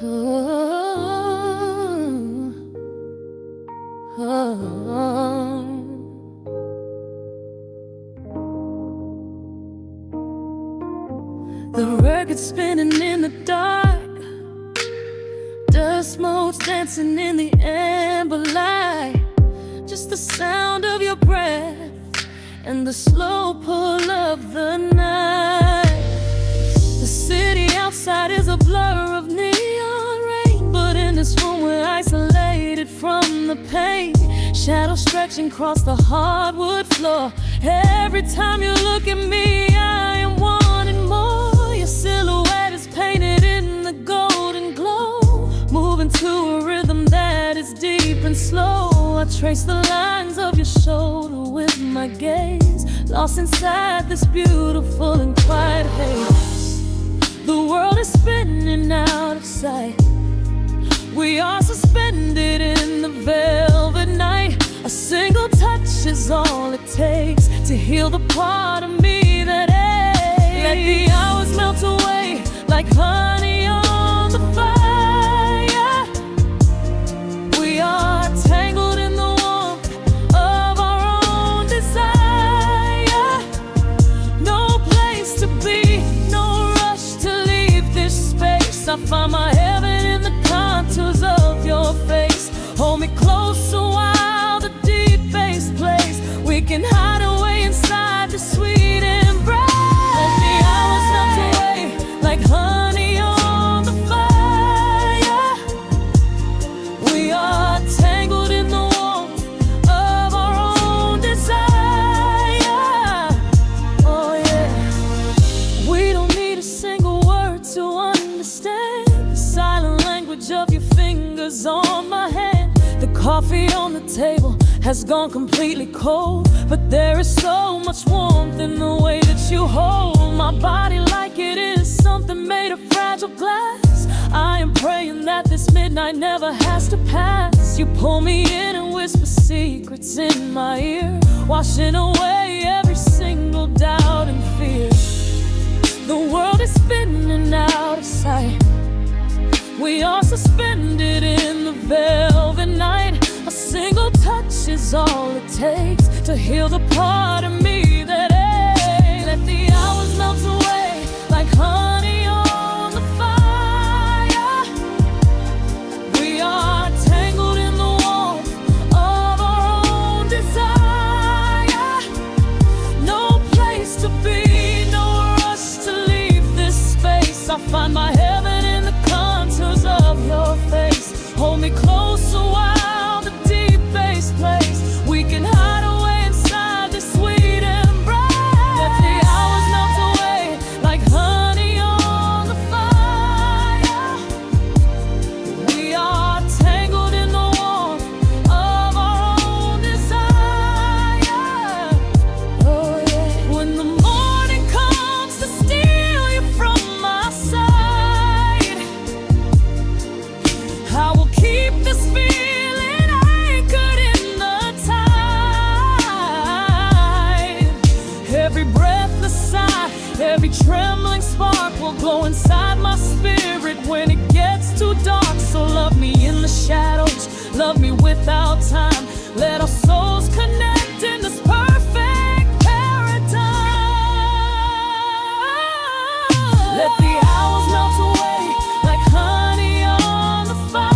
Oh, oh. The record spinning in the dark, dust motes dancing in the amber light. Just the sound of your breath and the slow pull of the night. The city outside is a blur of neon rain, but in this room we're isolated from the pain. Shadows stretching across the hardwood floor. Every time you look at me, I am wanting more. Your silhouette is painted in the golden glow, moving to a rhythm that is deep and slow. I trace the lines of your shoulder with my gaze, lost inside this beautiful and quiet haze. The world is spinning out of sight. We are suspended in the velvet night. A single touch is all it takes to heal the part of me that aches. Let the hours melt away like honey on the fire. We are tangled in the warmth of our own desire. No place to be, no rush to leave this space. I find my heaven in the contours of your face. Hold me closer while the deep bass plays. We can hide away inside the sweet embrace. Let the hours melt away like honey on the fire. We are tangled in the warmth of our own desire. Oh yeah. We don't need a single word to understand the silent language of your fingers on my hand. The coffee on the table has gone completely cold, but there is so much warmth in the way that you hold my body like it is something made of fragile glass. I am praying that this midnight never has to pass. You pull me in and whisper secrets in my ear, washing away every single doubt and fear. The world is spinning out of sight. We are suspended in the velvet night. A single touch is all it takes to heal the part of me that aches. Let the hours melt away like honey on the fire. We are tangled in the warmth of our own desire. No place to be, no rush to leave this space. I find my heaven in the contours of your face. Hold me closer while the deep bass plays. We can hide away inside this sweet embrace. Let the hours melt away like honey on the fire. We are tangled in the warmth of our own desire. Oh yeah. When the morning comes to steal you from my side, I will keep this feeling anchored in the tide. Every breathless sigh, every trembling spark will glow inside my spirit when it gets too dark. So love me in the shadows, love me without time. Let our souls connect in this perfect paradise. Let the hours melt away like honey on the fire.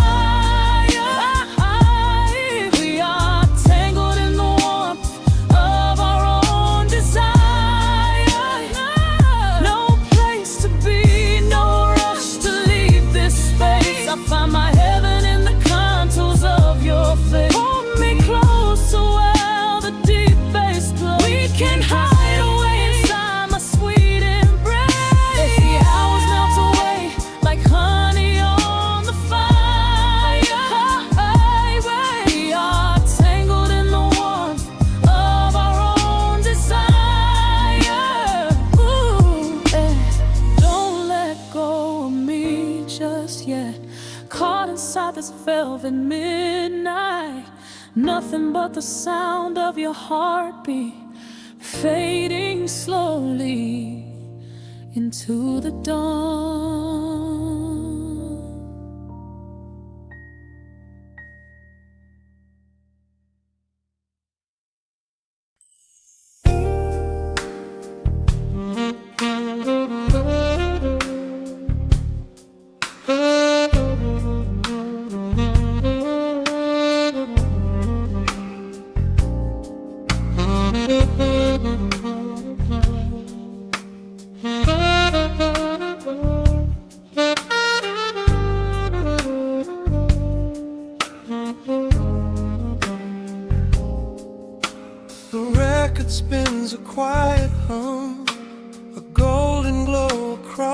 We are tangled in the warmth of our own desire. No place to be, no rush to leave this space. I find my heaven in the contours of your face. Hold me closer while the deep bass plays. We can hide away inside my sweet embrace. Let the hours melt away like honey on the fire. We are tangled in the warmth of our own desire. Ooh, eh. Don't let go of me just yet. Caught inside this velvet midnight. Nothing but the sound of your heartbeat fading slowly into the dawn.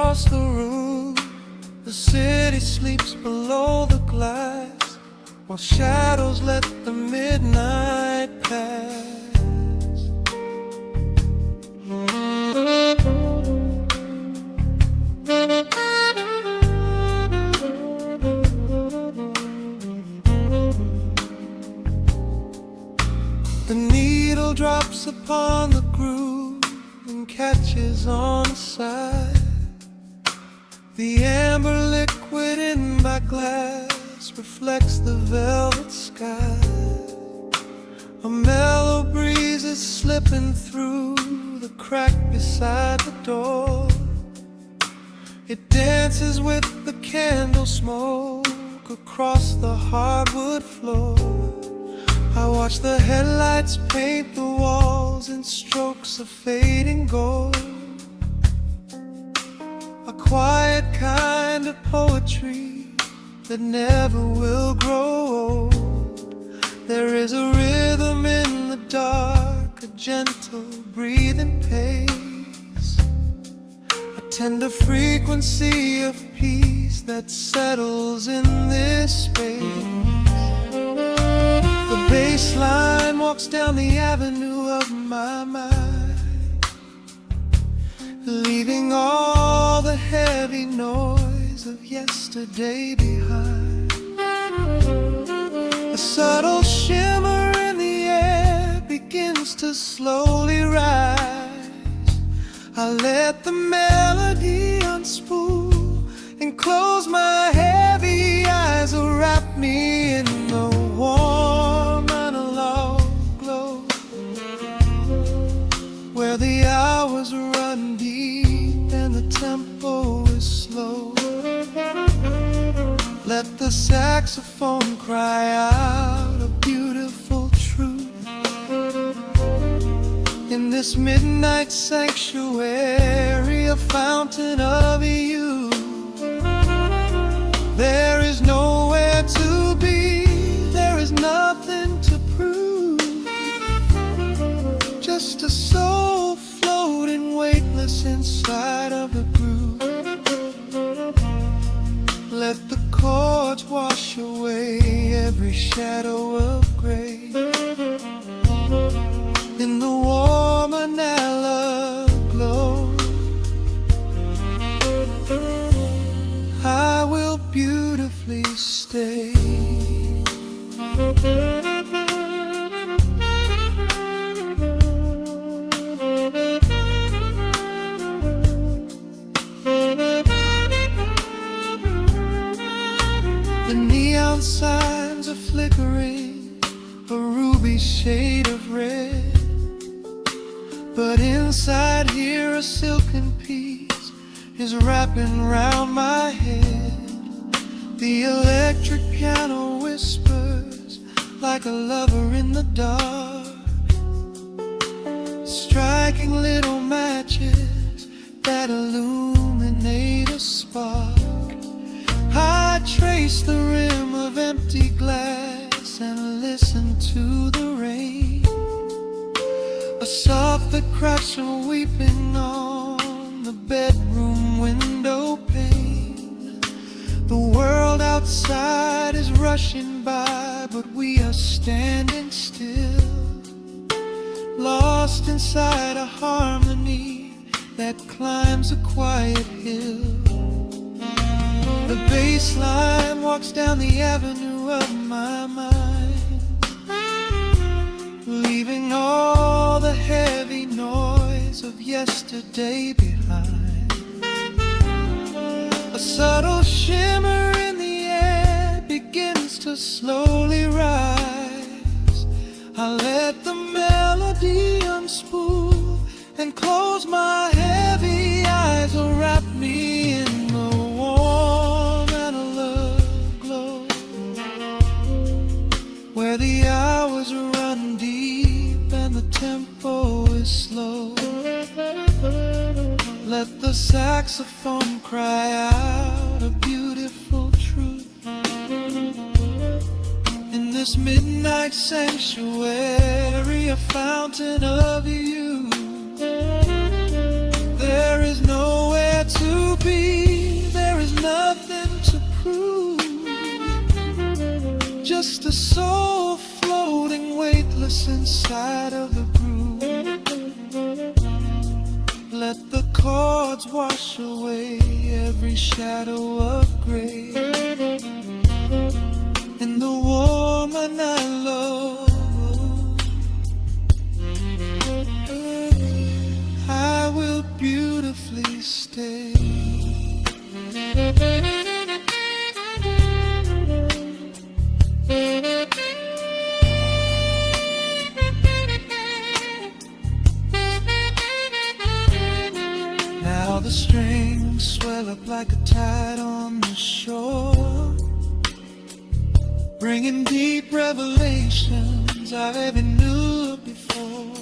Across the room, the city sleeps below the glass, while shadows let the midnight pass. The needle drops upon the groove and catches on the side. The amber liquid in my glass reflects the velvet sky. A mellow breeze is slipping through the crack beside the door. It dances with the candle smoke across the hardwood floor. I watch the headlights paint the walls in strokes of fading gold. A quiet kind of poetry that never will grow old. There is a rhythm in the dark, a gentle breathing pace, a tender frequency of peace that settles in this space. The bass line walks down the avenue of my mind, leaving all the heavy noise of yesterday behind. A subtle shimmer in the air begins to slowly rise. I let the melody unspool and close my heavy eyes, wrap me in the warm analog glow, where the hours run deep and the tempo is slow. Let the saxophone cry out a beautiful truth in this midnight sanctuary, a fountain of youth. There is nowhere to be, there is nothing to prove, just a soul floating weightless inside of the groove. Let the chords wash away every shadow of gray in the warm analog glow. I will beautifully stay. The neon signs are flickering, a ruby shade of red, but inside here a silken peace is wrapping round my head. The electric piano whispers like a lover in the dark, striking little matches that illuminate a spark. I trace the rim of empty glass and listen to the rain, a soft that cracks from weeping on the bedroom window pane. The world outside is rushing by, but we are standing still, lost inside a harmony that climbs a quiet hill. The bass line walks down the avenue of my mind, leaving all the heavy noise of yesterday behind. A subtle shimmer in the air begins to slowly rise. I let the melody unspool and close my heavy eyes, wrap me in the warm analog glow, where the hours run deep and the tempo is slow. Let the saxophone cry out a beautiful truth in this midnight sanctuary, a fountain of youth. There is nowhere to be, soul floating weightless inside of the groove. Let the chords wash away every shadow of gray. And the woman I love, I will beautifully stay. Now the strings swell up like a tide on the shore, bringing deep revelations I never knew before.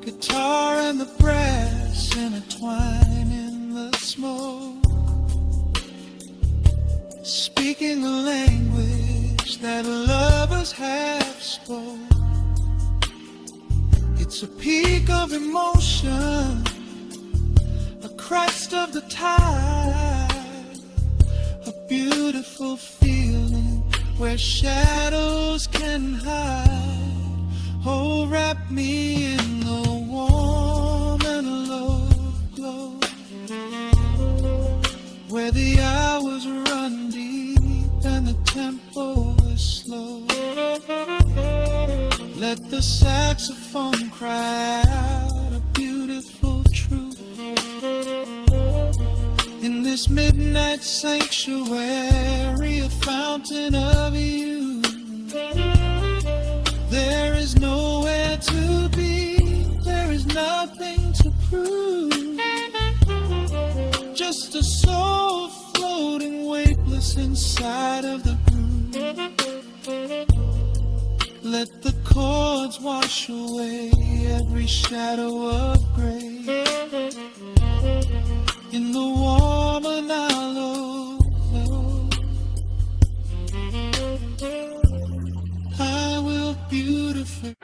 Guitar and the brass intertwine in the smoke, speaking a language that lovers have spoke. It's a peak of emotion, a crest of the tide, a beautiful feeling where shadows can hide. Oh, wrap me in the warm and love glow, where the hours run deep and the tempo is slow. Let the saxophone cry out a beautiful truth in this midnight sanctuary, a fountain of youth. There is nowhere to be, there is nothing to prove, just a soul floating weightless inside of the groove. Let the chords wash away every shadow of gray. In the warm and hollow, I will beautifully.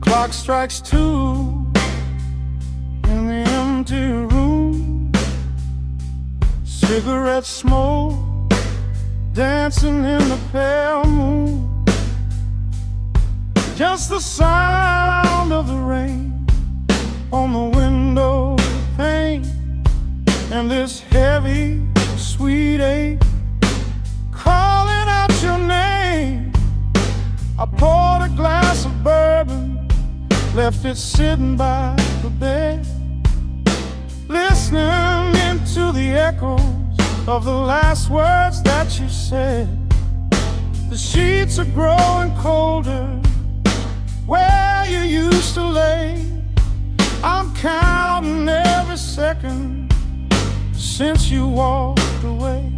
Clock strikes 2 in the empty room, cigarette smoke dancing in the pale moon, just the sound of the rain on the window pane, and this heavy sweet ache calling out your name. I poured a glass of bourbon, left it sitting by the bed, listening into the echoes of the last words that you said. The sheets are growing colder where you used to lay. I'm counting every second since you walked away.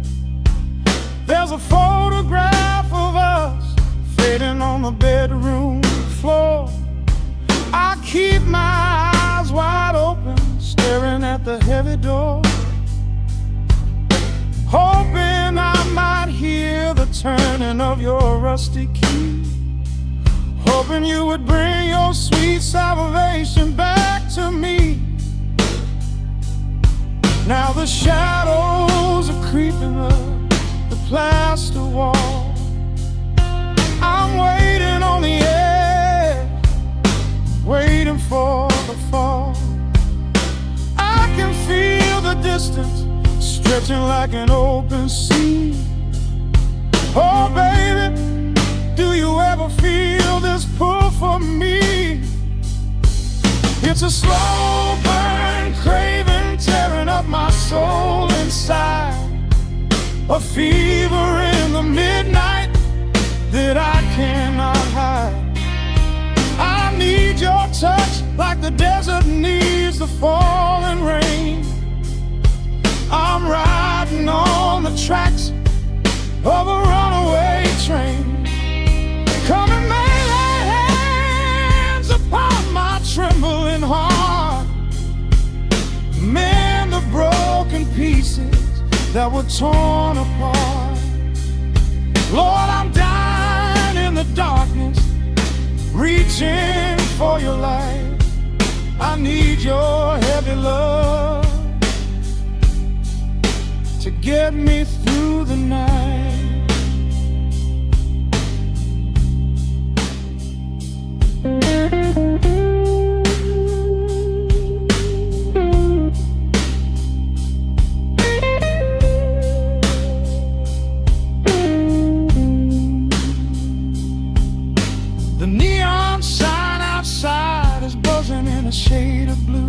There's a photograph of us fading on the bedroom floor. I keep my eyes wide open, staring at the heavy door, hoping I might hear the turning of your rusty key, hoping you would bring your sweet salvation back to me. Now the shadows are creeping up the plaster wall. I'm waiting on the edge, waiting for the fall. I can feel the distance stretching like an open sea. Oh baby, do you ever feel this pull for me? It's a slow burn craving tearing up my soul inside, a fever in the midnight that I cannot hide. I need your touch like the desert needs the falling rain. I'm riding on the tracks of a runaway train. Come and lay hands upon my trembling heart. Mend the broken pieces that were torn apart. Lord, I'm dying in the darkness, reaching for your light. I need your heavy love to get me through the night. The neon sign outside is buzzing in a shade of blue.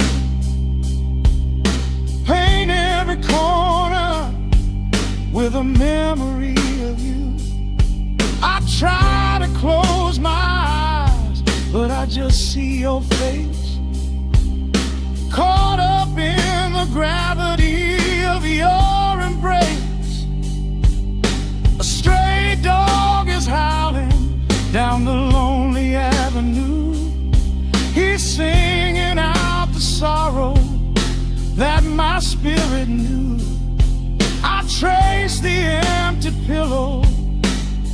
Paint every corner with a memory of you. I try to close my eyes, but I just see your face, caught up in the gravity of your embrace. A stray dog is howling down the lonely avenue. He's singing out the sorrow that my spirit knew. I trace the empty pillow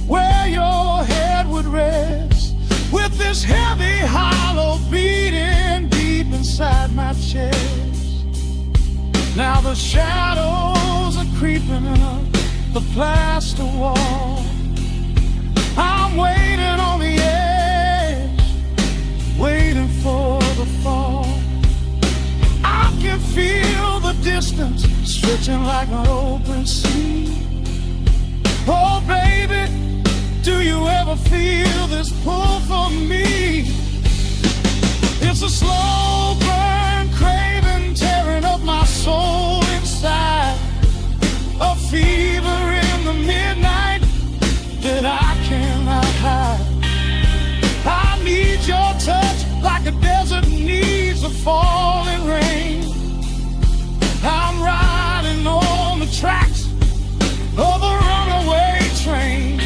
where your head would rest, with this heavy hollow beating deep inside my chest. Now the shadows are creeping up the plaster wall. I'm waiting on the edge, waiting for the fall. I can feel the distance stretching like an open sea. Oh baby, do you ever feel this pull for me? It's a slow burn craving tearing up my soul inside. A fever in the midnight that I cannot hide. I need your touch like a desert needs a falling rain. I'm riding on the tracks of a runaway train.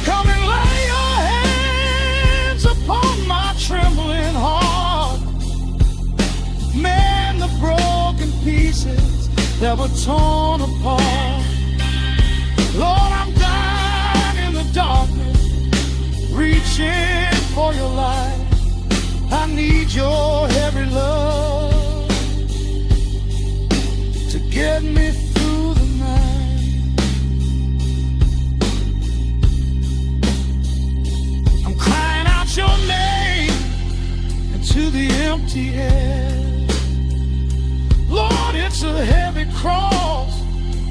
Come and lay your hands upon my trembling heart. Mend the broken pieces that were torn apart. Lord, I'm dying in the darkness, reaching for your light. I need your heavy love to get me through the night. I'm crying out your name into the empty air. Lord, it's a heavy cross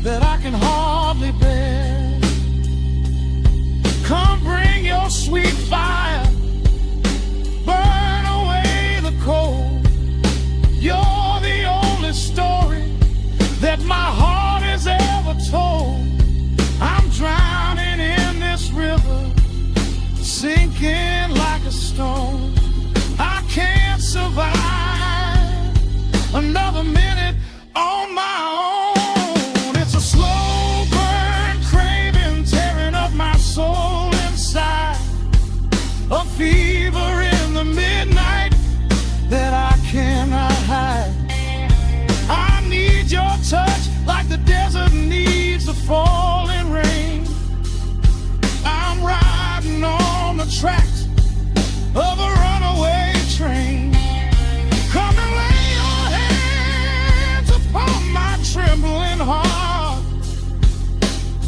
that I can hardly bear. Come bring your sweet fire, burn away the cold. You're the only story that my heart has ever told. I'm drowning in this river, sinking like a stone. I can't survive another minute on my own. It's a slow burn craving tearing up my soul inside. A fever in the midnight that I cannot hide. I need your touch like the desert needs the falling rain. I'm riding on the tracks of a runaway train. Come and lay your hands upon my trembling heart.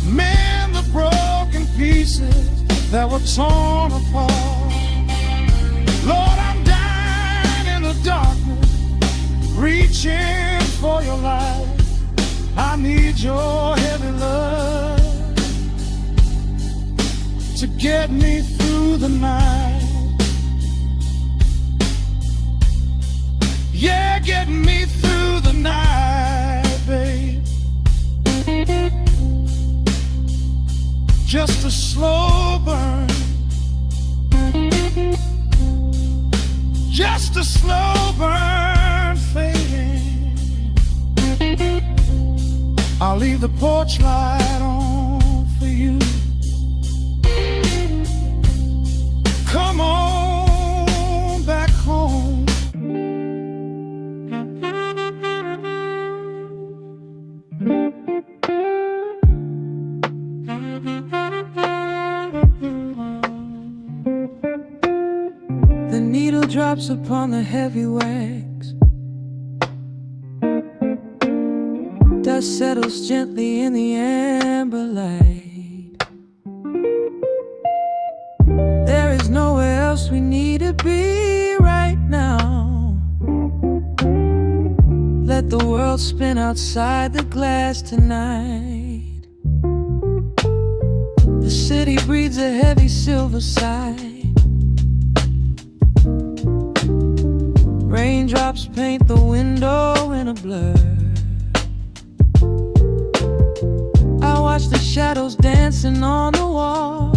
Mend the broken pieces that were torn apart. Lord, I'm dying in the darkness, reaching for your light. I need your heavy love to get me through the night. Yeah, get me through the night, babe. Just a slow burn just a slow burn fading. I'll leave the porch light on for you. Come on back home. The needle drops upon the heavy wax. Dust settles gently in the amber light. There is nowhere else we need to be right now. Let the world spin outside the glass tonight. The city breathes a heavy silver sigh. Raindrops paint the window in a blur. I watch the shadows dancing on the wall,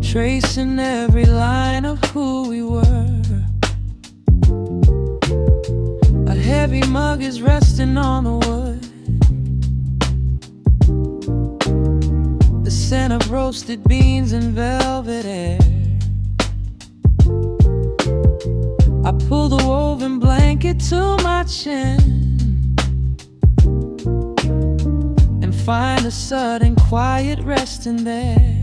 tracing every line of who we were. A heavy mug is resting on the wood. The scent of roasted beans and velvet air. I pull the woven blanket to my chin and find a sudden quiet resting there.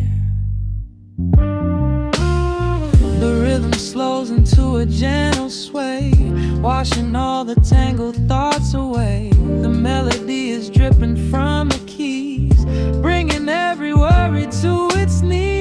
The rhythm slows into a gentle sway, washing all the tangled thoughts away. The melody is dripping from the keys, bringing every worry to its knees.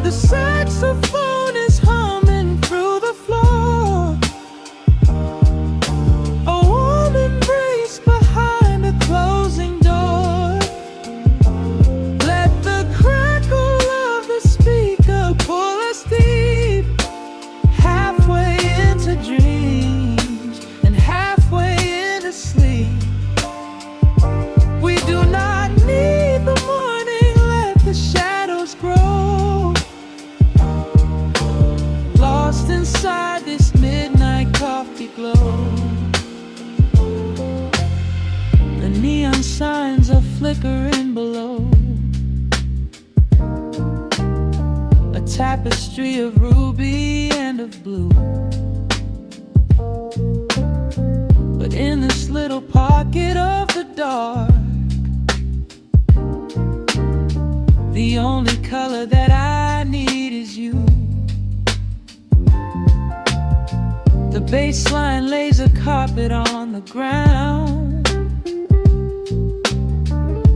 The saxophone is humming through the floor. A warm embrace behind a closing door. Let the crackle of the speaker pull us deep, halfway into dreams and halfway into sleep. We do not need the morning, let the shadows grow. Lost inside this midnight coffee glow. The neon signs are flickering below. A tapestry of ruby and of blue. But in this little pocket of the dark, the only color that I need is you. The bass line lays a carpet on the ground,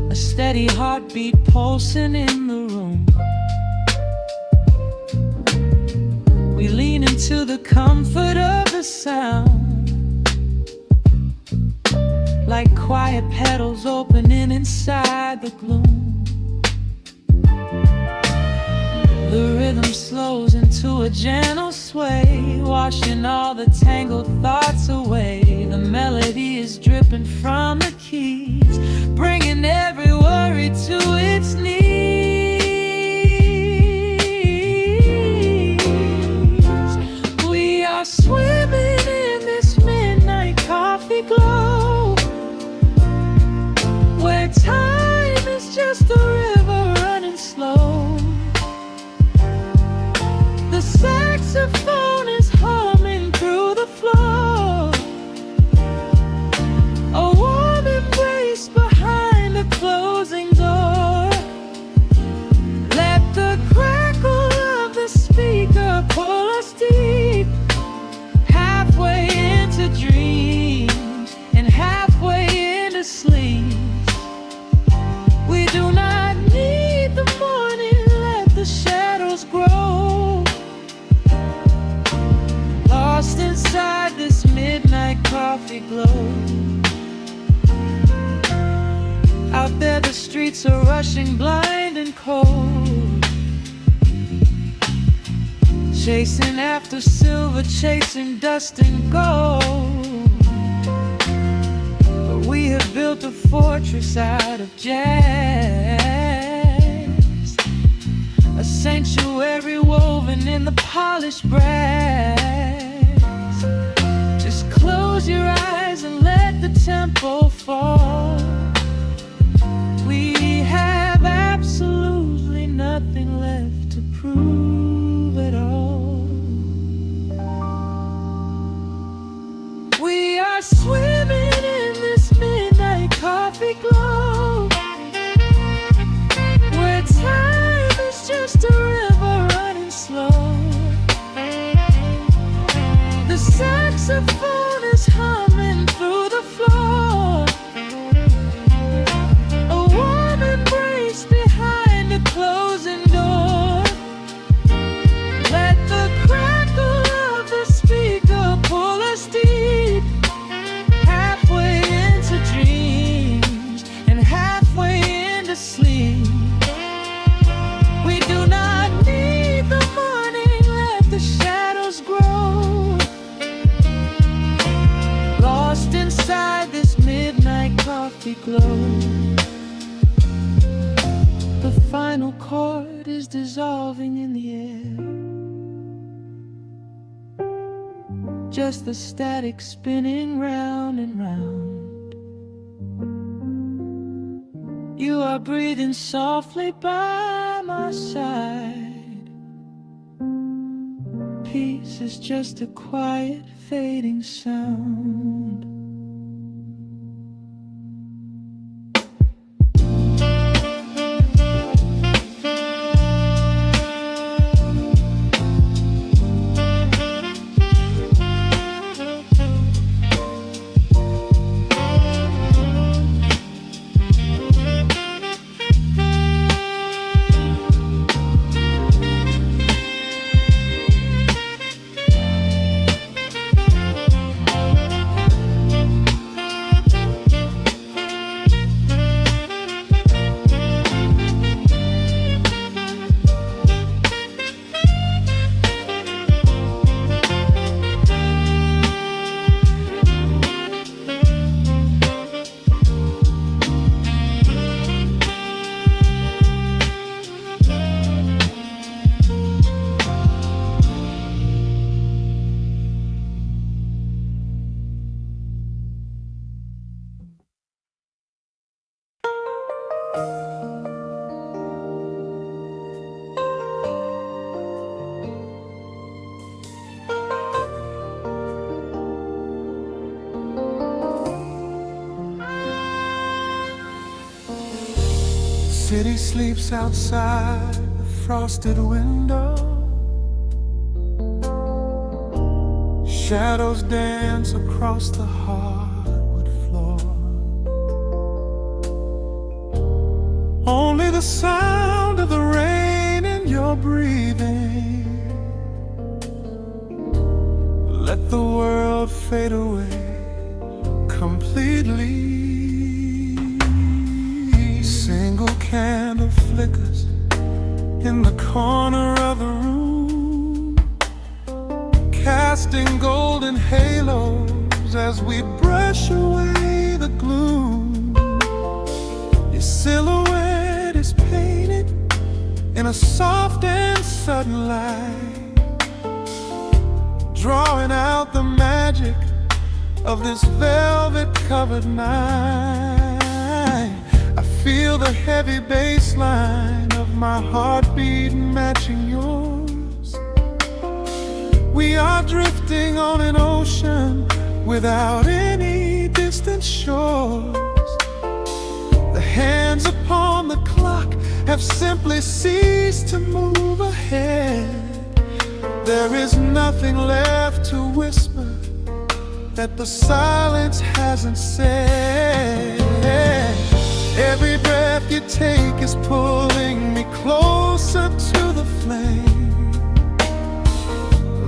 a steady heartbeat pulsing in the room. We lean into the comfort of the sound, like quiet petals opening inside the gloom. The rhythm slows into a gentle sway, washing all the tangled thoughts away. The melody is dripping from the keys, bringing every worry to its knees. We are swimming in this midnight coffee glow, where time is just a river running slow. The saxophone is humming through the floor. A warm embrace behind a closing door. Let the crackle of the speaker pull us deep, halfway into dreams and halfway into sleep. We do not need the morning, let the shadows grow. Lost inside this midnight coffee glow. Our there the streets are rushing blind and cold, chasing after silver, chasing dust and gold. But we have built a fortress out of jazz, a sanctuary woven in the polished brass. Just close your eyes and let the tempo fall. We have absolutely nothing left to prove at all. We are swimming in this midnight coffee glow, where time is just a river running slow. The saxophone is humming through the floor, a warm embrace behind a closing door. Let the crackle of the speaker pull us deep, halfway into dreams and halfway into sleep. We do not need the morning, let the shadows grow, lost inside this midnight coffee glow. The final chord is dissolving in the air, just the static spinning round and round. You are breathing softly by my side. Peace is just a quiet fading sound. City sleeps outside the frosted window, shadows dance across the hardwood floor. Only the sound of the rain in your breathing. Let the world fade away completely. Single candle flickers in the corner of the room, casting golden halos as we brush away the gloom. Your silhouette is painted in a soft and sudden light, drawing out the magic of this velvet-covered night. I feel the heavy bass line of my heartbeat matching yours. We are drifting on an ocean without any distant shores. The hands upon the clock have simply ceased to move ahead. There is nothing left to whisper that the silence hasn't said. Every breath you take is pulling me closer to the flame,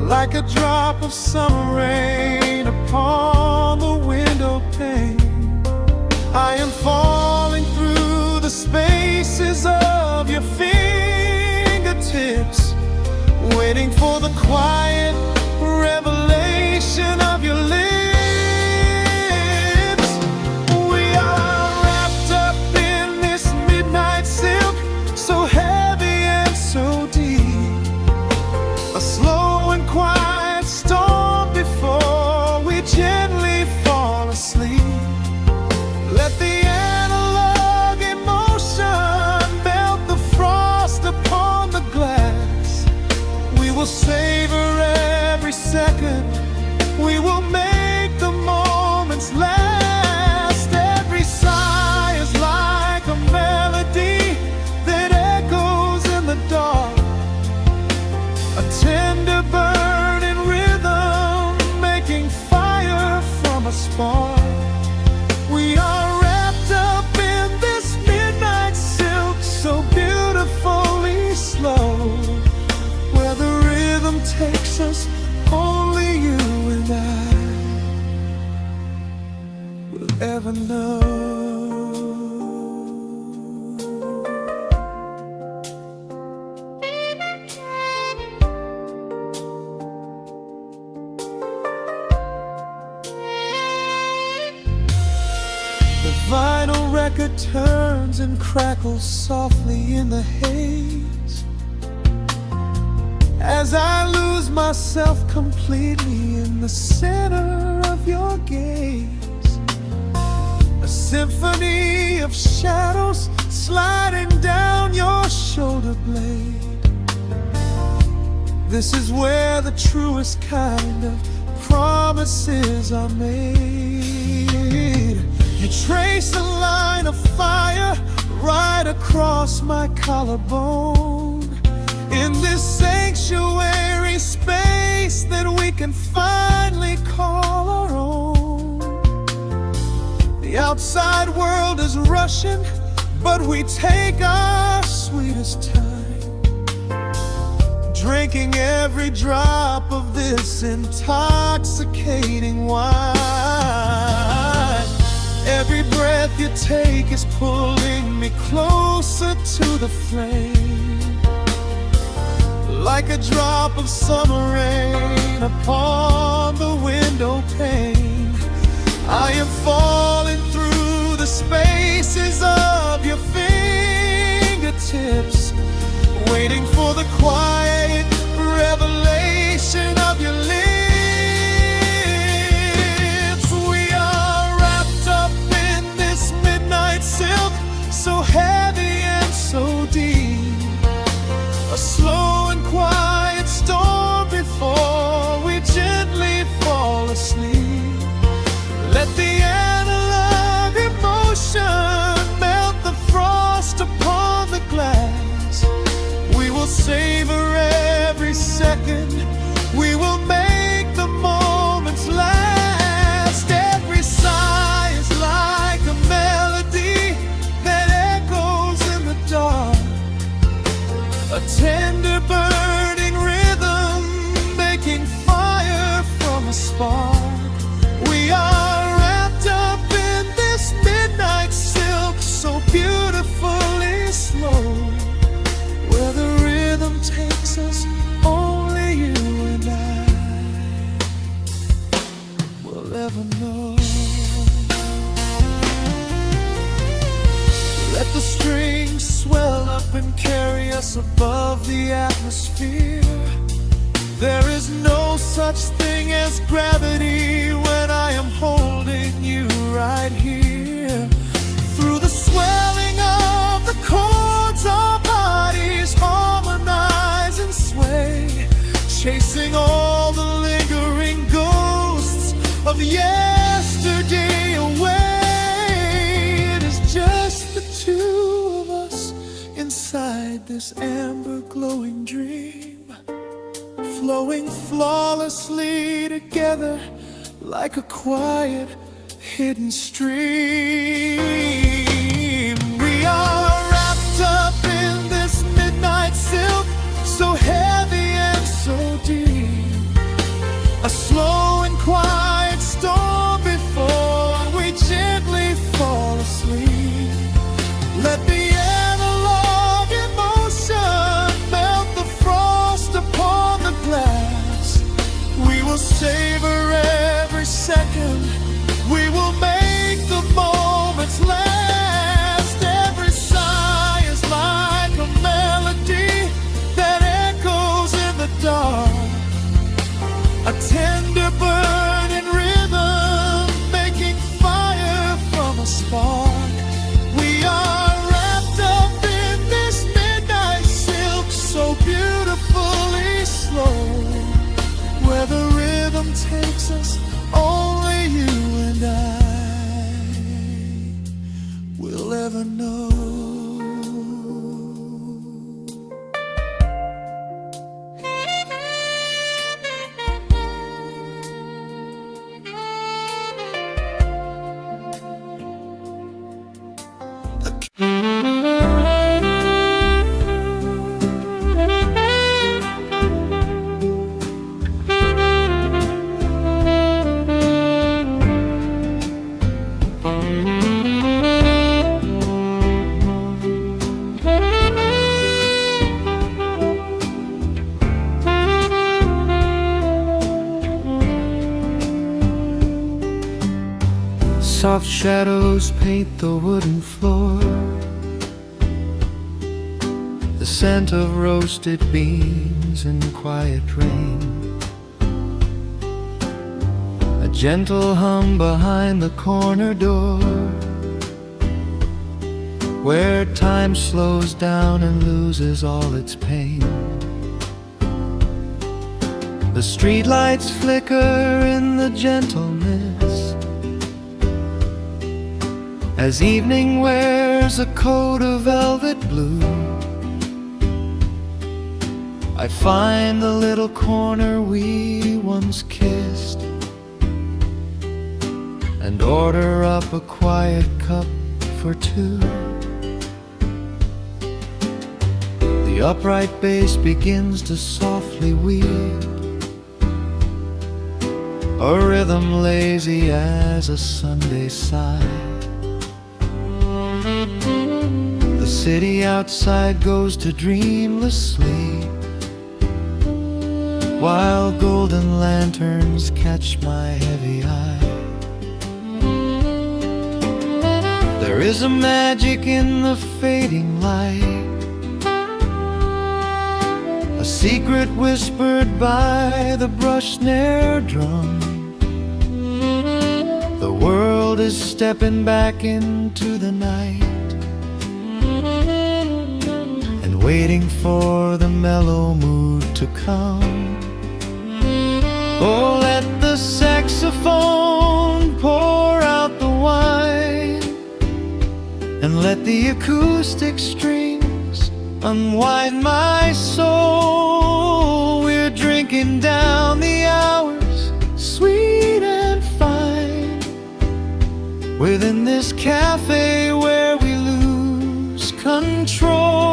like a drop of summer rain upon the window pane. I am falling through for the quiet revelation of your lips. We are wrapped up in this midnight silk, so heavy and so deep. A slow and quiet storm before we gently fall asleep. Let the analog emotion melt the frost upon the glass. We will savor every second. We will make the moments last. Every sigh is like a melody that echoes in the dark. A tender burning rhythm making fire from a spark. We are wrapped up in this midnight silk, so beautifully slow. Where the rhythm takes us, only you and I will ever know. The vinyl record turns and crackles softly in the haze as I lose myself completely in the center of your gaze. A symphony of shadows sliding down your shoulder blade. This is where the truest kind of promises are made. You trace a line of fire right across my collarbone. In this sanctuary space that we can finally call our own. The outside world is rushing, but we take our sweetest time, drinking every drop of this intoxicating wine. Every breath you take is pulling me closer to the flame. Like a drop of summer rain upon the window pane, I am falling through the spaces of your fingertips, waiting for the quiet revelation of your lips. We are wrapped up in this midnight silk, so heavy and so deep. A slow and quiet storm before we gently fall asleep. Let the analog emotion melt the frost upon the glass. We will savor every second. We will make the moments last. Every sigh is like a melody that echoes in the dark. A tender burning rhythm making fire from a spark. We are wrapped up in this midnight silk, so beautifully slow. Where the rhythm takes us, only you and I will ever know. Let the strings swell up and carry us above the atmosphere. There is no such thing as gravity when I am holding you right here. Through the swelling of the chords, our bodies harmonize and sway, chasing all the lingering ghosts of yesterday away. It is just the two of us inside this amber glowing dream, flowing flawlessly together like a quiet hidden stream. We are wrapped up in this midnight silk, so heavy and so deep. A slow and quiet storm before we gently fall asleep. Let the analog emotion melt the frost upon the glass. Soft shadows paint the wooden floor, the scent of roasted beans and quiet rain, a gentle hum behind the corner door, where time slows down and loses all its pain. The streetlights flicker in the gentle mist, as evening wears a coat of velvet blue. I find the little corner we once kissed, and order up a quiet cup for two. The upright bass begins to softly weep, a rhythm lazy as a Sunday sigh. The city outside goes to dreamless sleep, while golden lanterns catch my heavy eye. There is a magic in the fading light, a secret whispered by the brush snare drum. The world is stepping back into the night and waiting for the mellow mood to come. Oh, let the saxophone pour out the wine, and let the acoustic strings unwind my soul. We're drinking down the hours, sweet and fine, within this cafe where we lose control.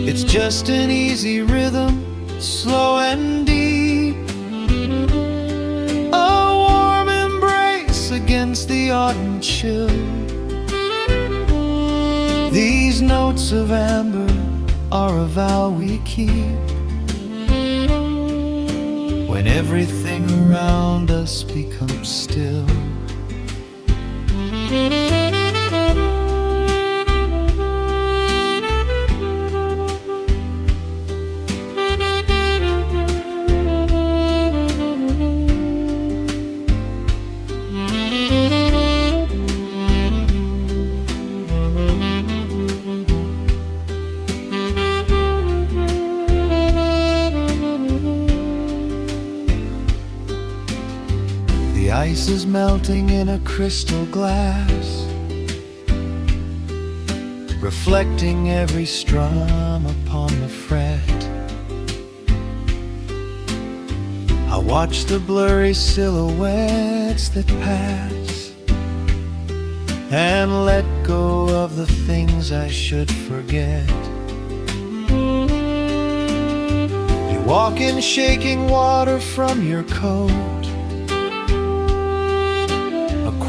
It's just an easy rhythm, slow and deep, a warm embrace against the autumn chill. These notes of amber are a vow we keep, when everything around us becomes still. The ice is melting in a crystal glass, reflecting every strum upon the fret. I watch the blurry silhouettes that pass, and let go of the things I should forget. You walk in shaking water from your coat,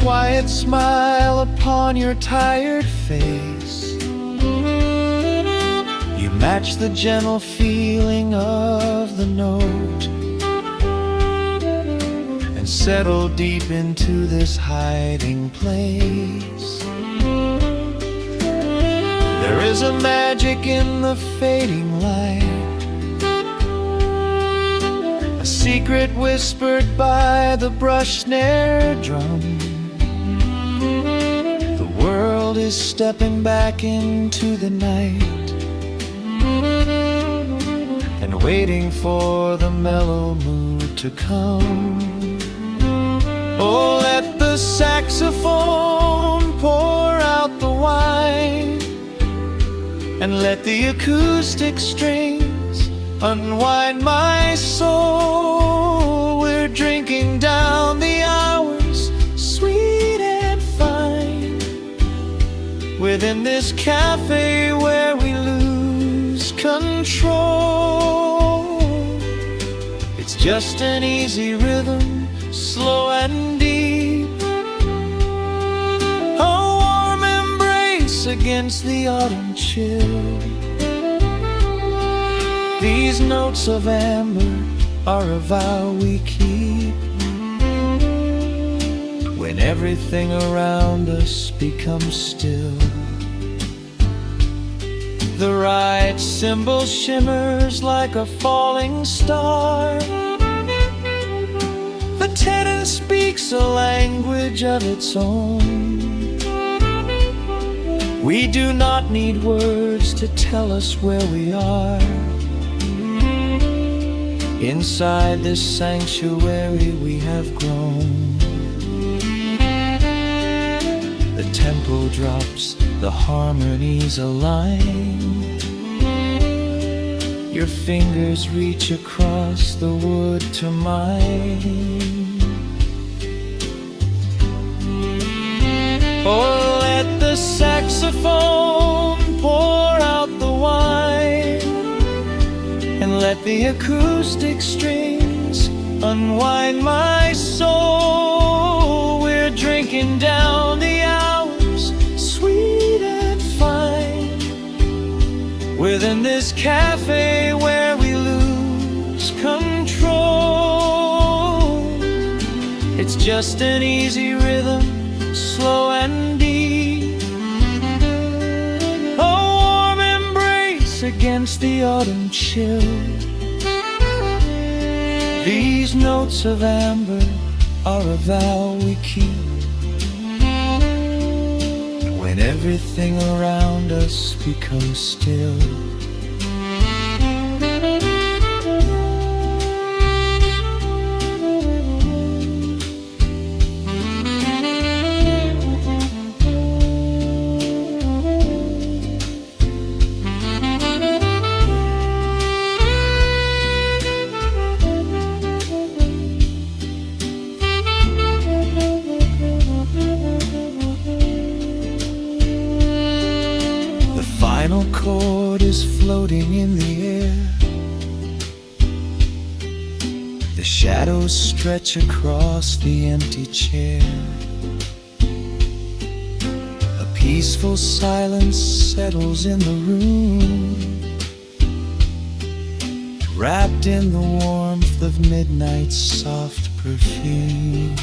quiet smile upon your tired face. You match the gentle feeling of the note, and settle deep into this hiding place. There is a magic in the fading light, a secret whispered by the brush snare drum. The world is stepping back into the night and waiting for the mellow mood to come. Oh, let the saxophone pour out the wine, and let the acoustic strings unwind my soul. We're drinking down the hours, sweet and fine, within this cafe where we lose control. It's just an easy rhythm, slow and deep, a warm embrace against the autumn chill. These notes of amber are a vow we keep, when everything around us becomes still. The right symbol shimmers like a falling star. The tenor speaks a language of its own. We do not need words to tell us where we are. Inside this sanctuary we have grown. The tempo drops, the harmonies align. Your fingers reach across the wood to mine. Oh, let the saxophone pour out the wine, and let the acoustic strings unwind my soul. We're drinking down the hours, sweet and fine, within this cafe where we lose control. It's just an easy rhythm, slow and deep, a warm embrace against the autumn chill. These notes of amber are a vow we keep when everything around us becomes still. The final chord is floating in the air. The shadows stretch across the empty chair. A peaceful silence settles in the room, wrapped in the warmth of midnight's soft perfume.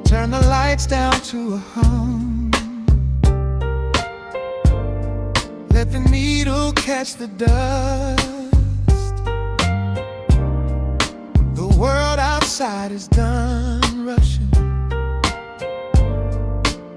Turn the lights down to a hum. Let the needle catch the dust. The world outside is done rushing.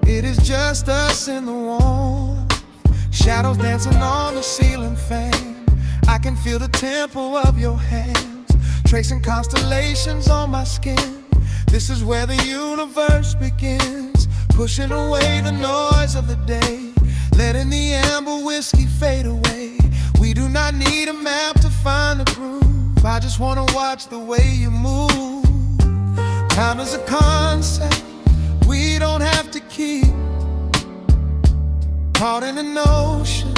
It is just us in the warmth, shadows dancing on the ceiling fan. I can feel the tempo of your hands, tracing constellations on my skin. This is where the universe begins, pushing away the noise of the day, letting the amber whiskey fade away. We do not need a map to find the groove. I just wanna watch the way you move. Time is a concept we don't have to keep, caught in an ocean,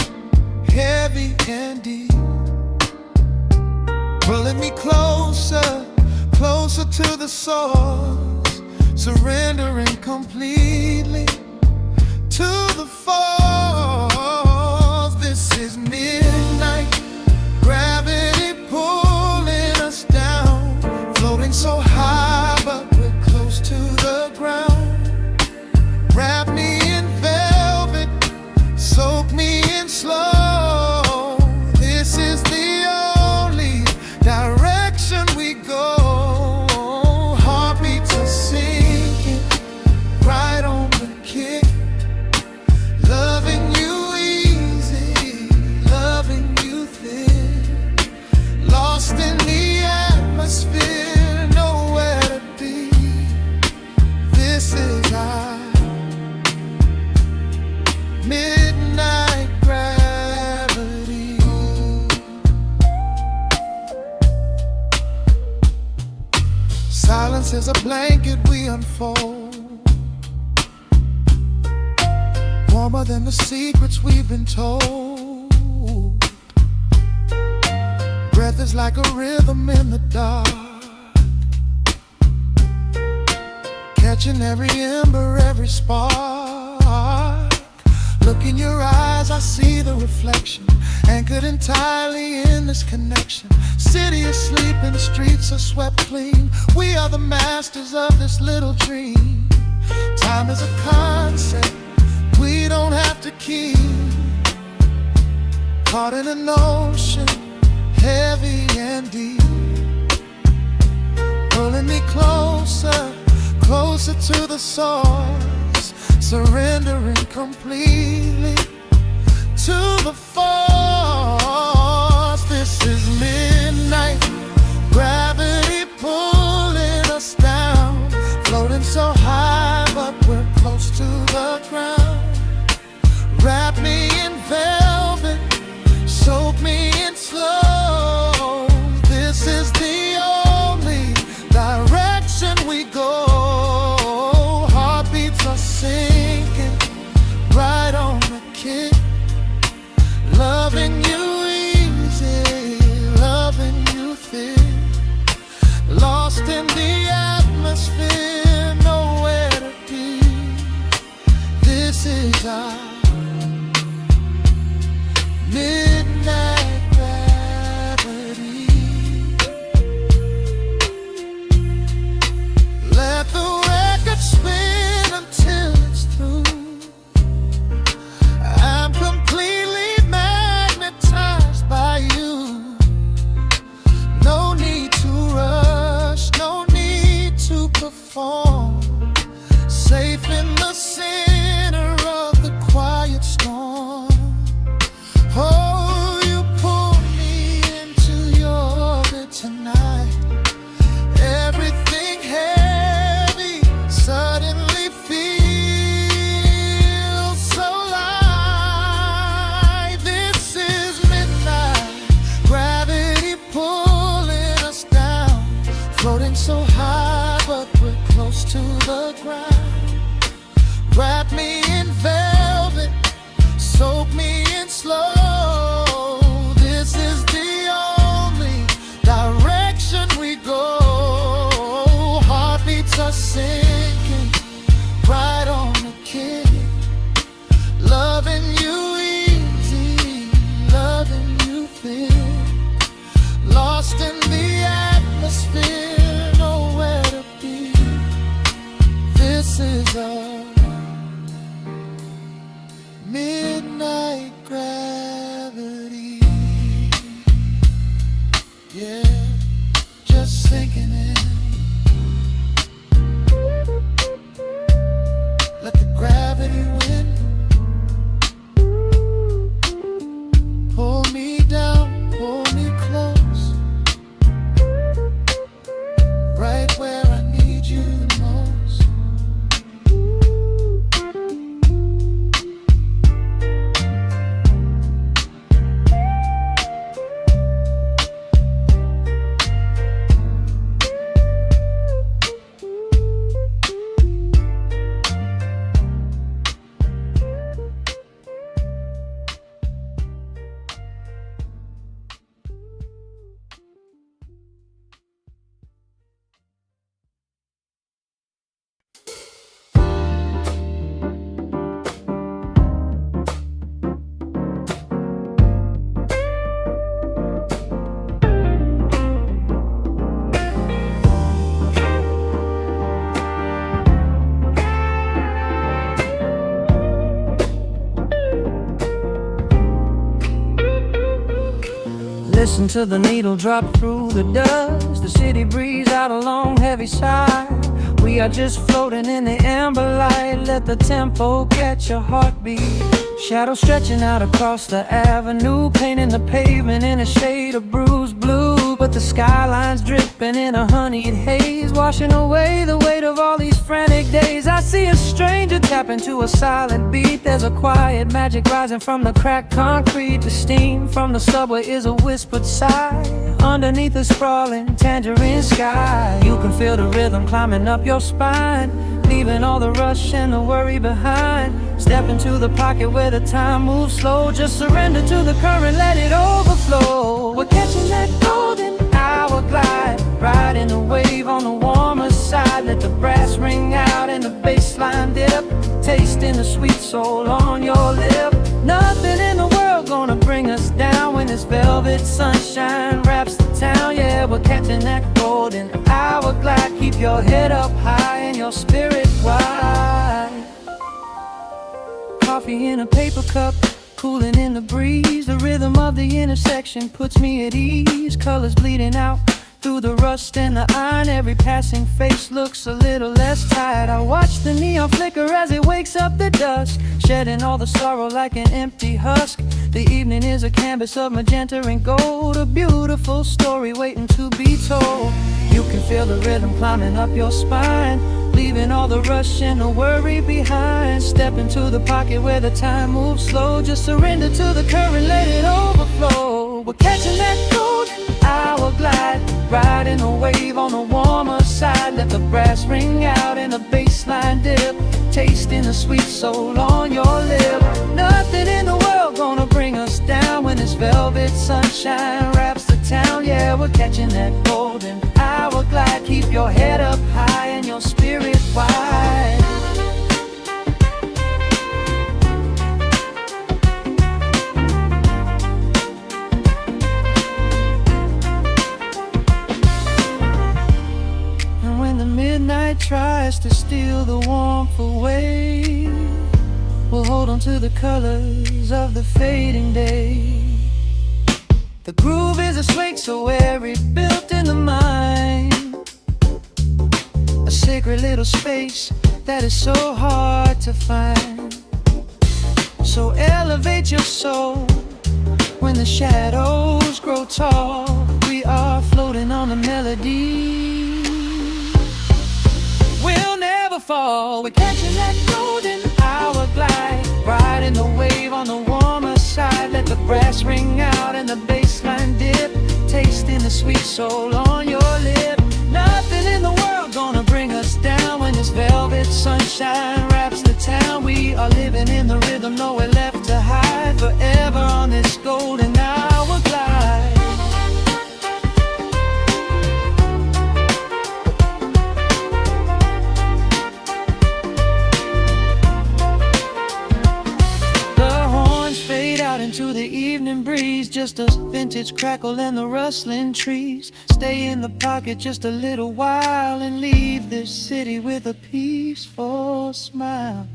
heavy and deep, pulling me closer, closer to the source, surrendering completely to the force. This is midnight, gravity pulling us down, floating so high but we're close to the ground. Wrap me in velvet, soak me in slow. This is the only direction we go. Heartbeats are sinking, right on the kick. Loving you easy, loving you thin. Lost in the atmosphere, nowhere to be. This is our midnight gravity. Silence is a blanket we unfold, warmer than the secrets we've been told. Breath is like a rhythm in the dark, catching every ember, every spark. Look in your eyes, I see the reflection, anchored entirely in this connection. City asleep and the streets are swept clean. We are the masters of this little dream. Time is a concept we don't have to keep. Caught in an ocean, heavy and deep, pulling me closer, closer to the source, surrendering completely to the force. This is midnight gravity pulling us down, floating so high but we're close to the ground. Wrap me in velvet, soak me in slow. This is the only direction we go. Heartbeats are sinking right on the kick. Loving you easy, loving you thick. Lost in the atmosphere, nowhere to be. This is our midnight gravity. Let the record spin until it's through. I'm completely magnetized by you. No need to rush, no need to perform. Safe in the center of the quiet storm. Oh, you pull me into your orbit tonight. Everything heavy suddenly feels so light. This is midnight gravity pulling us down, floating so high but we're close to the ground. Wrap me in velvet, soak me in slow. This is the only direction we go. Heartbeats are sinking right on the kick. Loving you easy, loving you thick. Lost in the atmosphere, nowhere to be. This is a midnight gravity. Yeah, just sinking in. Let the gravity win. Pull me down, pull me close, right where I need you the most. Listen to the needle drop through the dust. The city breeze out a long heavy sigh. We are just floating in the amber light. Let the tempo catch your heartbeat. Shadows stretching out across the avenue, painting the pavement in a shade of bruised blue. But the skyline's dripping in a honeyed haze, washing away the weight of all these frantic days. I see a stranger tap into a silent beat. There's a quiet magic rising from the cracked concrete. The steam from the subway is a whispered sigh underneath the sprawling tangerine sky. You can feel the rhythm climbing up your spine. leaving all the rush and the worry behind. Step into the pocket where the time moves slow. Just surrender to the current, let it overflow. We're catching that golden hour glide, riding the wave on the warmer side. Let the brass ring out and the bass line dip, tasting the sweet soul on your lip. Nothing in the world gonna bring us down when this velvet sunshine wraps the town. Yeah, we're catching that golden hour glide. Keep your head up high and your spirit wide. Coffee in a paper cup, cooling in the breeze. The rhythm of the intersection puts me at ease. Colors bleeding out through the rust and the iron. Every passing face looks a little less tired. I watch the neon flicker as it wakes up the dusk, shedding all the sorrow like an empty husk. The evening is a canvas of magenta and gold, a beautiful story waiting to be told. You can feel the rhythm climbing up your spine, leaving all the rush and the worry behind. Step into the pocket where the time moves slow. Just surrender to the current, let it overflow. We're catching that golden hour glide, riding a wave on the warmer side. Let the brass ring out and the bass line dip, tasting the sweet soul on your lip. Nothing in the world gonna bring us down when this velvet sunshine wraps the town. Yeah, we're catching that golden hour glide. Keep your head up high and your spirit wide. Midnight tries to steal the warmth away. We'll hold on to the colors of the fading day. The groove is a swing so airy, built in the mind, a sacred little space that is so hard to find. So elevate your soul when the shadows grow tall. We are floating on the melody, we'll never fall. We're catching that golden hour glide, riding the wave on the warmer side. Let the brass ring out and the bass line dip, tasting the sweet soul on your lip. Nothing in the world gonna bring us down when this velvet sunshine wraps the town. We are living in the rhythm, nowhere left to hide, forever on this golden hour glide. Into the evening breeze, just a vintage crackle and the rustling trees. Stay in the pocket just a little while and leave this city with a peaceful smile.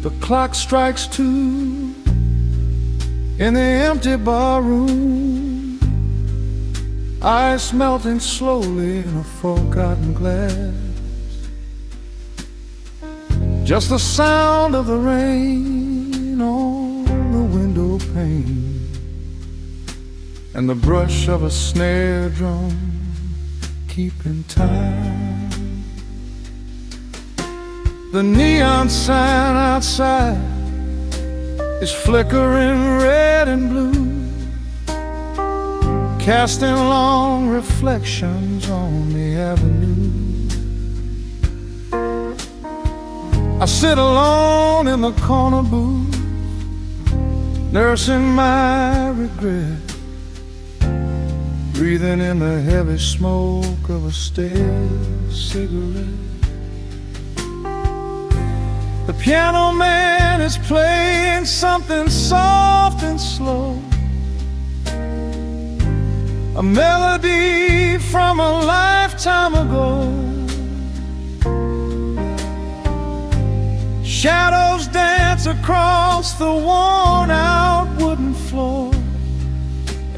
The clock strikes 2 in the empty bar room, ice melting slowly in a forgotten glass. Just the sound of the rain on the window pane and the brush of a snare drum keeping time. The neon sign outside is flickering red and blue, casting long reflections on the avenue. I sit alone in the corner booth, nursing my regret, breathing in the heavy smoke of a stale cigarette. The piano man is playing something soft and slow, a melody from a lifetime ago. Shadows dance across the worn-out wooden floor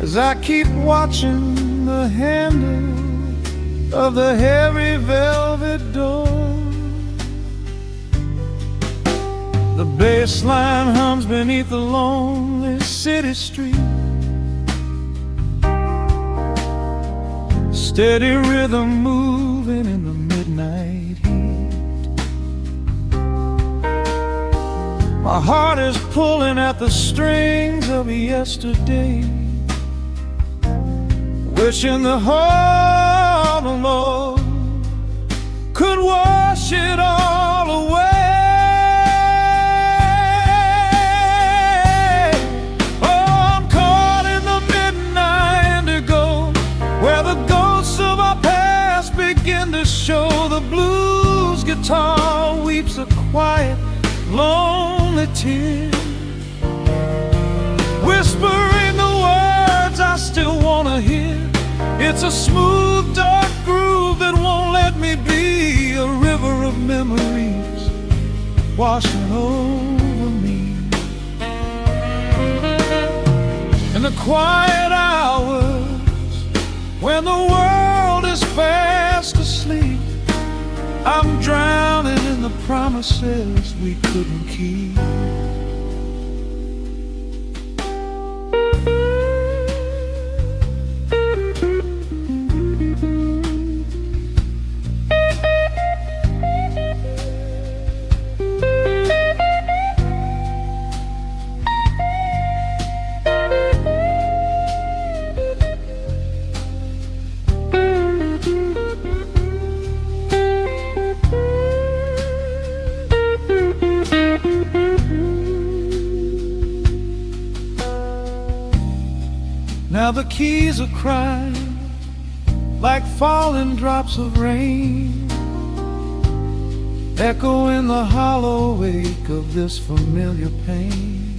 as as I keep watching the handle of the heavy velvet door. The bass line hums beneath the lonely city street, steady rhythm moving in the midnight heat. My heart is pulling at the strings of yesterday, wishing the heart alone could wash it all away. Show the blues guitar weeps a quiet, lonely tear, whispering the words I still wanna hear. It's a smooth, dark groove that won't let me be, a river of memories washing over me. In the quiet hours when the world is fast asleep, I'm drowning in the promises we couldn't keep. Now the keys are crying like falling drops of rain, echo in the hollow wake of this familiar pain.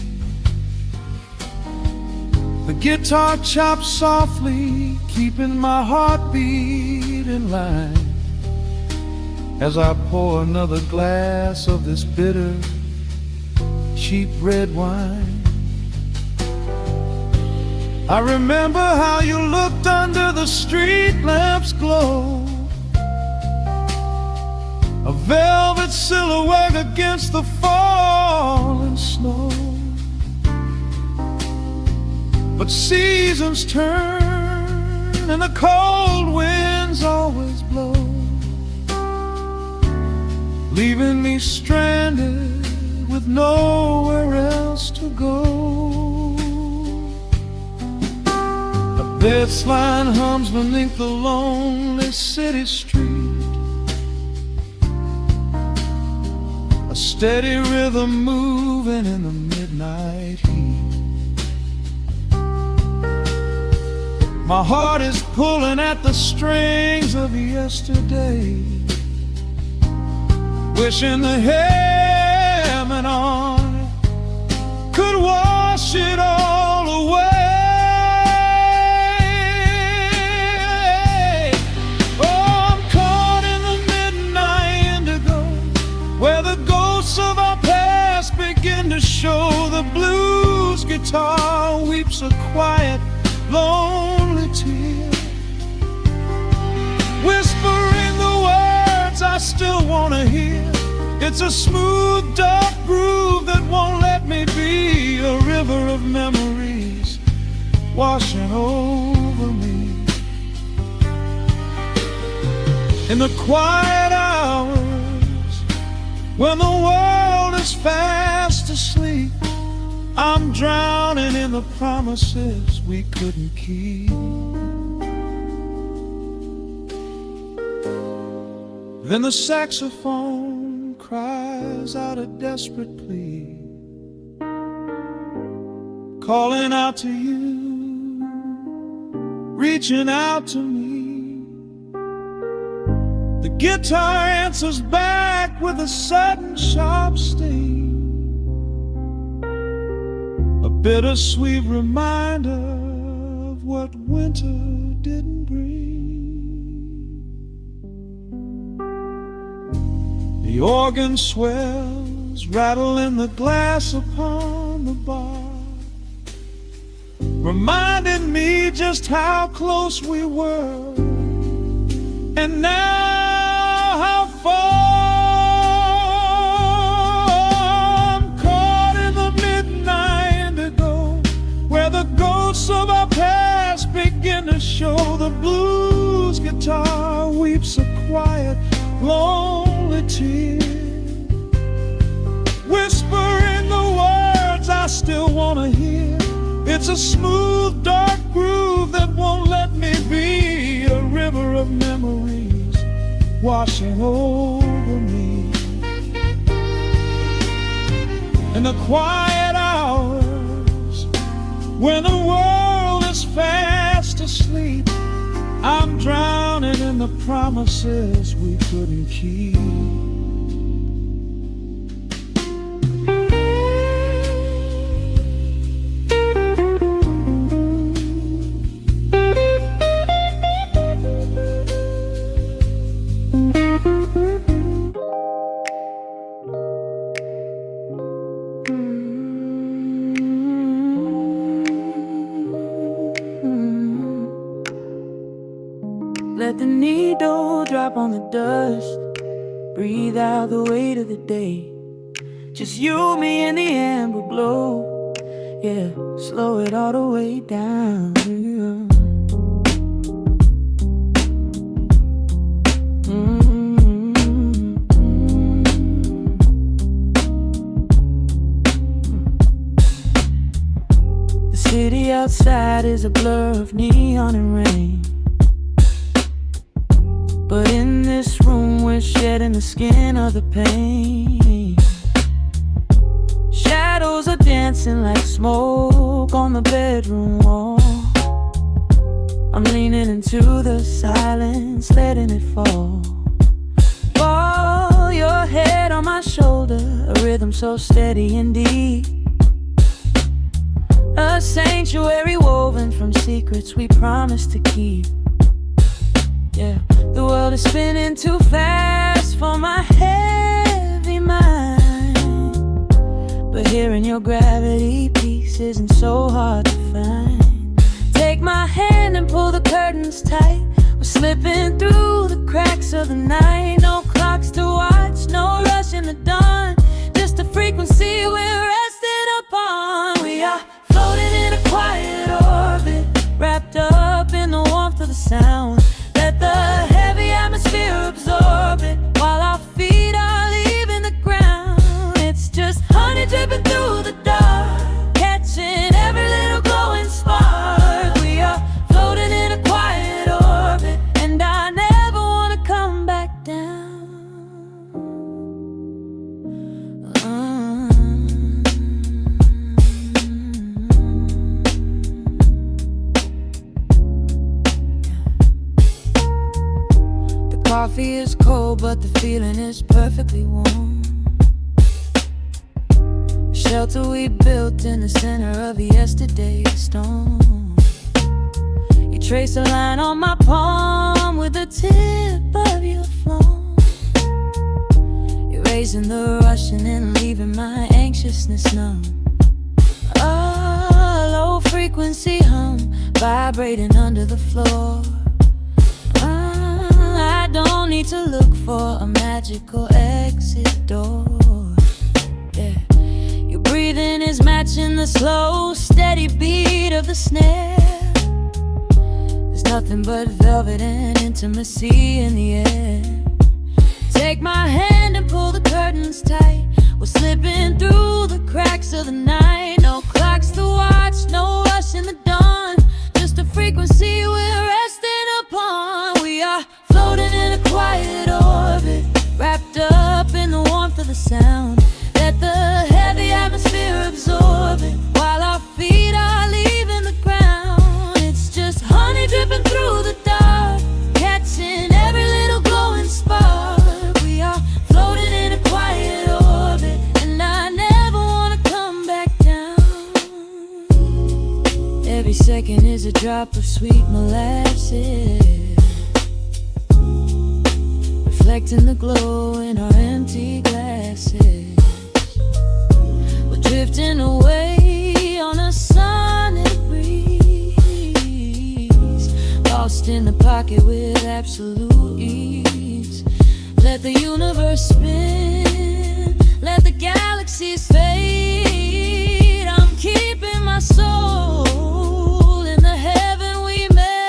The guitar chops softly, keeping my heartbeat in line, as I pour another glass of this bitter, cheap red wine. I remember how you looked under the street lamp's glow, a velvet silhouette against the falling snow. But seasons turn and the cold winds always blow, leaving me stranded with nowhere else to go. This line hums beneath the lonely city street, a steady rhythm moving in the midnight heat. My heart is pulling at the strings of yesterday, wishing the hammering on it could wash it all away. To show the blues guitar weeps a quiet, lonely tear, whispering the words I still wanna hear. It's a smooth, dark groove that won't let me be, a river of memories washing over me. In the quiet hours when the world is fast asleep, I'm drowning in the promises we couldn't keep. Then the saxophone cries out a desperate plea, calling out to you, reaching out to me. The guitar answers back with a sudden sharp sting, a bittersweet reminder of what winter didn't bring. The organ swells, rattling the glass upon the bar, reminding me just how close we were, and now how far. I'm caught in the midnight indigo, where the ghosts of our past begin to show. The blues guitar weeps a quiet, lonely tear, whispering the words I still want to hear. It's a smooth, dark groove that won't let me be, a river of memories washing over me. In the quiet hours, when the world is fast asleep, I'm drowning in the promises we couldn't keep. Let the needle drop on the dust, breathe out the weight of the day. Just you, me, and the amber glow. Yeah, slow it all the way down. The city outside is a blur of neon and rain, but in this room we're shedding the skin of the pain. Shadows are dancing like smoke on the bedroom wall. I'm leaning into the silence, letting it fall. Fall your head on my shoulder, a rhythm so steady and deep, a sanctuary woven from secrets we promised to keep. Yeah, the world is spinning too fast for my heavy mind, but hearing your gravity piece isn't so hard to find. Take my hand and pull the curtains tight. We're slipping through the cracks of the night. No clocks to watch, no rush in the dawn, just a frequency we're resting upon. We are floating in a quiet orbit, wrapped up in the warmth of the sound. Let the heavy atmosphere absorb it, while our feet are leaving the ground. It's just honey dripping through the dark, catching every little glowing spark. We are floating in a quiet orbit, and I never want to come back down. Coffee is cold, but the feeling is perfectly warm. Shelter we built in the center of yesterday's storm. You trace a line on my palm with the tip of your phone, erasing the rushing and leaving my anxiousness numb. A low frequency hum vibrating under the floor. I don't need to look for a magical exit door. Yeah, your breathing is matching the slow, steady beat of the snare. There's nothing but velvet and intimacy in the air. Take my hand and pull the curtains tight. We're slipping through the cracks of the night. No clocks to watch, no rush in the dawn, just a frequency we're resting upon. We are floating in a quiet orbit, wrapped up in the warmth of the sound. Let the heavy atmosphere absorb it, while our feet are leaving the ground. It's just honey dripping through the dark, catching every little glowing spark. We are floating in a quiet orbit, and I never want to come back down. Every second is a drop of sweet molasses, reflecting the glow in our empty glasses. We're drifting away on a sonic breeze, lost in the pocket with absolute ease. Let the universe spin, let the galaxies fade. I'm keeping my soul in the heaven we made.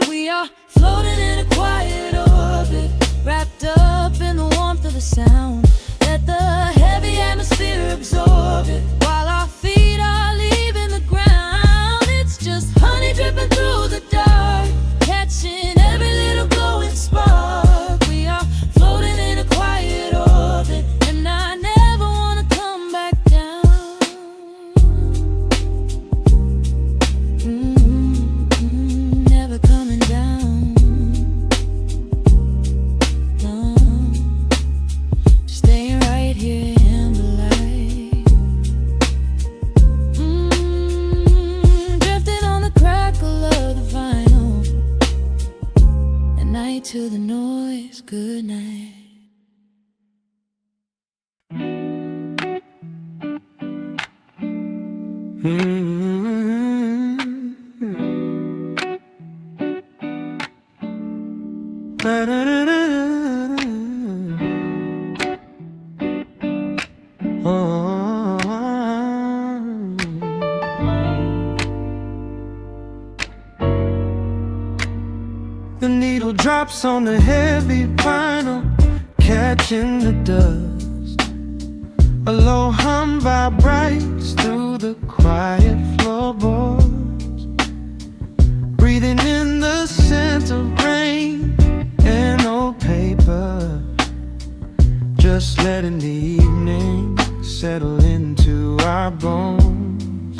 We are floating in a quiet orbit, wrapped up in the warmth of the sound. Let the heavy atmosphere absorb it, while our feet are leaving the ground. It's just honey dripping through the dark, catching every little glowing spark. We are floating in a quiet orbit, and I never wanna come back down. Never coming down. No, staying right here in the light. Drifting on the crackle of the vinyl. At night to the noise, good night. The needle drops on the heavy vinyl, catching the dust. A low hum vibrates through the quiet floorboards, breathing in the scent of rain and old paper. Just letting the evening settle into our bones.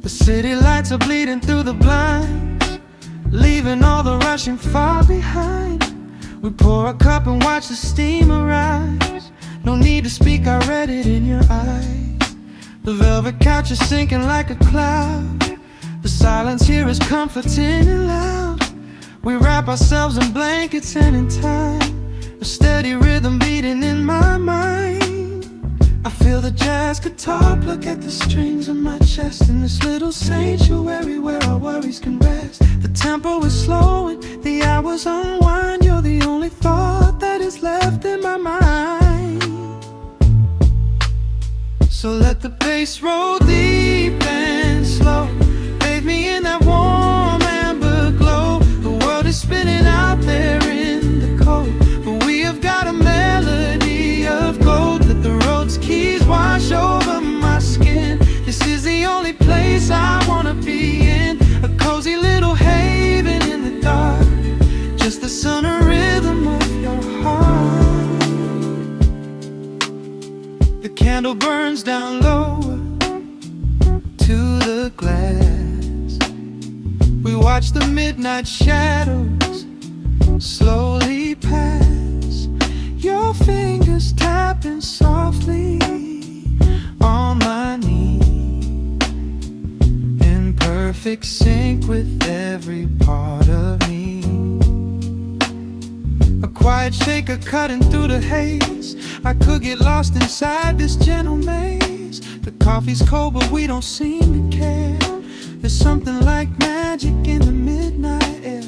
The city lights are bleeding through the blinds, leaving all the rushing far behind. We pour a cup and watch the steam arise. No need to speak, I read it in your eyes. The velvet couch is sinking like a cloud. The silence here is comforting and loud. We wrap ourselves in blankets and in time, a steady rhythm beating in my mind. I feel the jazz guitar pluck at the strings of my chest, in this little sanctuary where our worries can rest. The tempo is slowing, the hours unwind. You're the only thought that is left in my mind. So let the bass roll deep and slow, bathe me in that warm amber glow. The world is spinning out there in the cold, but we have got a melody of gold. Let the road's keys wash over my skin. This is the only place I wanna be in, a cozy little haven in the dark, just the sun and rhythm of your heart. The candle burns down lower to the glass. We watch the midnight shadows slowly pass. Your fingers tapping softly on my knee, in perfect sync with every part of me. A quiet shaker cutting through the haze. I could get lost inside this gentle maze. The coffee's cold, but we don't seem to care. There's something like magic in the midnight air.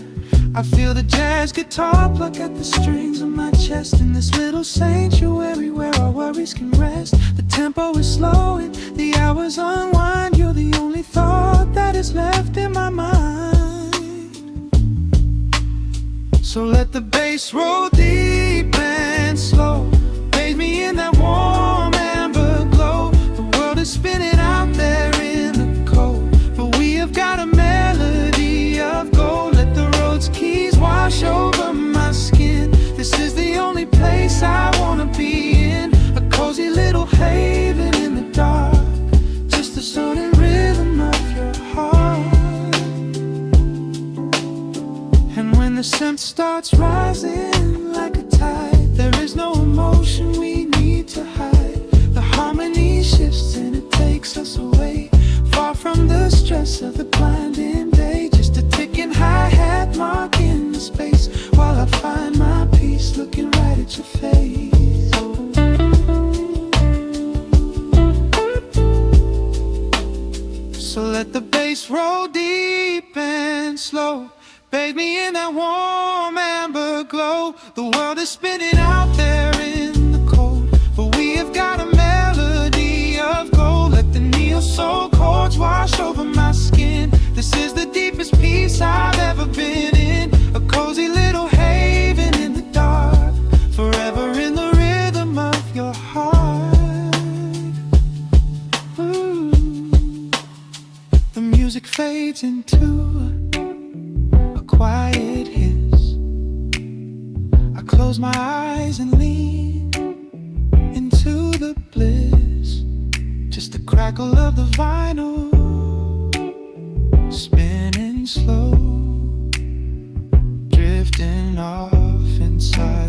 I feel the jazz guitar pluck at the strings of my chest, in this little sanctuary where our worries can rest. The tempo is slowing, the hours unwind. You're the only thought that is left in my mind. So let the bass roll deep and slow, bathe me in that warm amber glow. The world is spinning out there in the cold, but we have got a melody of gold. Let the road's keys wash over my skin. This is the only place I wanna be in, a cozy little haven in the dark, just the sound and rhythm of your heart. And when the scent starts rising like a tide, there is no emotion we need to hide. The harmony shifts and it takes us away, far from the stress of the blinding day. Just a ticking hi-hat marking the space, while I find my peace looking right at your face. So let the bass roll deep and slow. Bathe me in that warm amber glow. The world is spinning out there in the cold, but we have got a melody of gold. Let the neo-soul chords wash over my skin. This is the deepest peace I've ever been in. A cozy little haven in the dark, forever in the rhythm of your heart. Ooh. The music fades into a quiet hiss. I close my eyes and lean into the bliss. Just the crackle of the vinyl spinning slow, drifting off inside